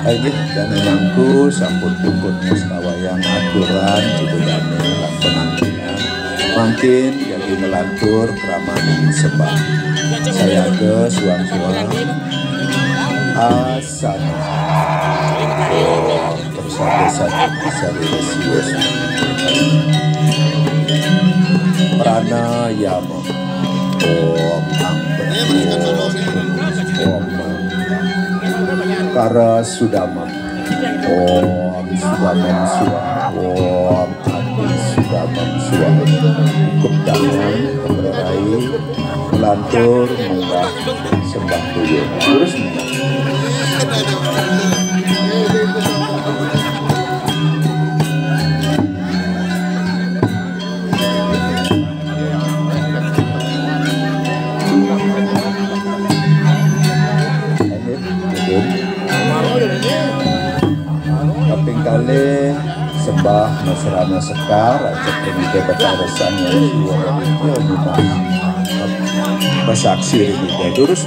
Ayo dan nangku sampun puput mustawayang aturan itu dan penampilan makin jadi melantur keramaan sebab saya ke suang-suang asana bersama serius pranayama om Kara Sudama Om Sudamam Suam Om Adi Sudamam Suam Kedangan Keberai Melantur Menggah Sembah Tuyuk terus kaping kali sembah Masrana Sekar ajak pemikir betarasan yang suara itu bersaksi itu terus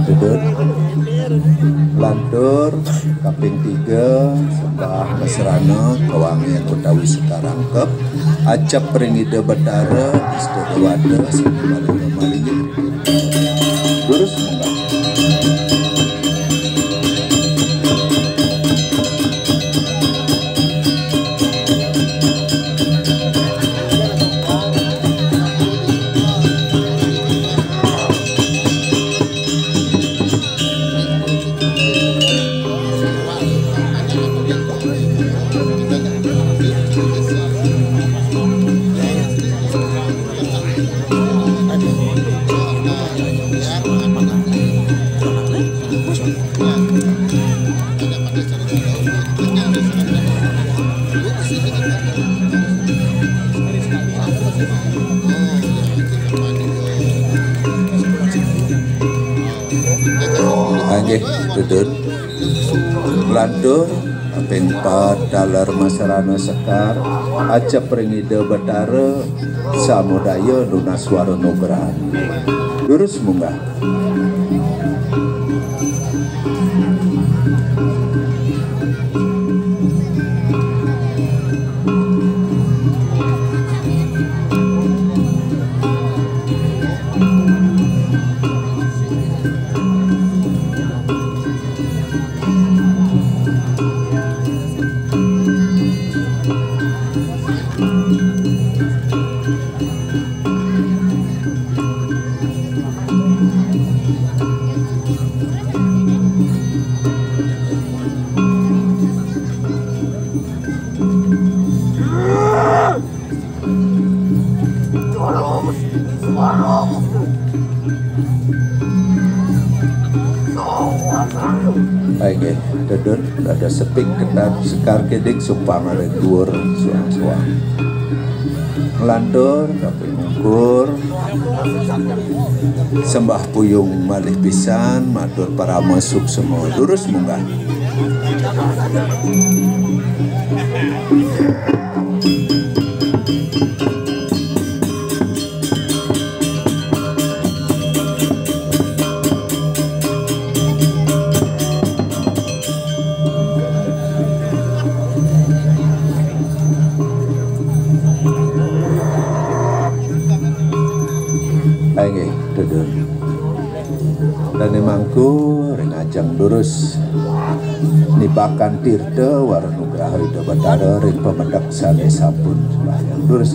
duduk lantur kaping 3 sembah Masrana Kawangi Kotawi sekarang kep acap peringida Betara Istodawada Sembah Malingi terus duduk lantur kaping 4 dalar Masrana Sekar acap peringida Betara Samudaya Lunaswara Nugraha lurus munggah baik duduk ada sepik ketat sekar kedik sumpang ada dhuwur suang-suang melantur kaping ukur sembah puyung malih pisan matur para masuk semua lurus munggah duduk dan mangku ring ajang lurus nibakan tirta Waranugraha Ida Batara ring pemendak sane sampun sembahyang lurus.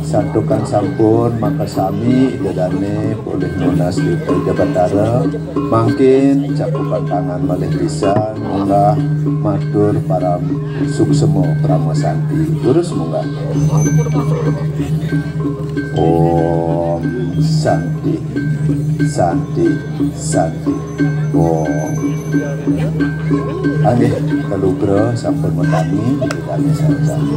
Santukan sampun maka sami dadane boleh lunas di Ida Batara mungkin cakupan tangan malih pisan munggah matur para suksemo pramosanti lurus munggah. Om Santi Santi Santi Om Angge kalugra sampun metami dikane sareng.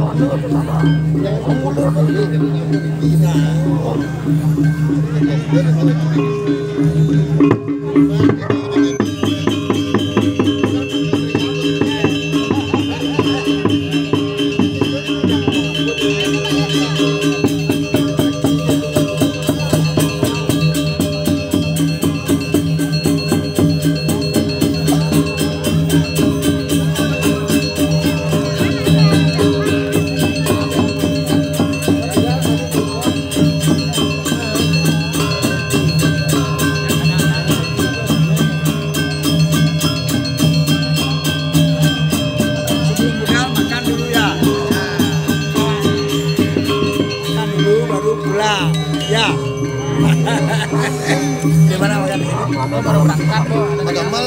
Gimana makan di sini? Baru berangkat kok. Magamal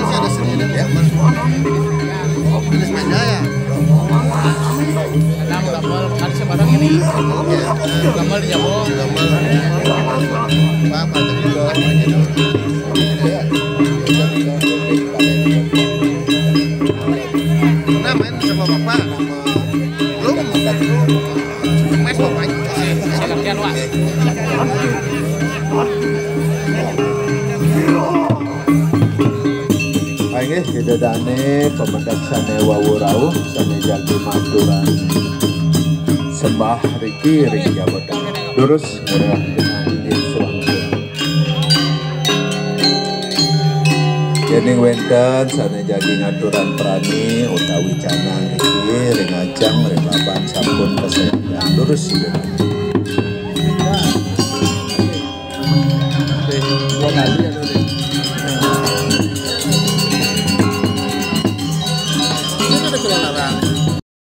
sih ada sendiri ya. Jenis meja ya. Ada magamal kan sebarang ini. Magamal di Jawa. Pak pajak juga banyak. Pernah main sama bapak? Belum. Mes bapaknya. Saya latihan Wak. Ayo kita dane pemendak sane wawurau sane jagi maturan sembah Riki Jawa Tengah lurus dengan ini suang-suang jening wenten sane jagi ngaturan prani utawi canang Riki ringajang ringlaban sampun kesehatan lurus sudah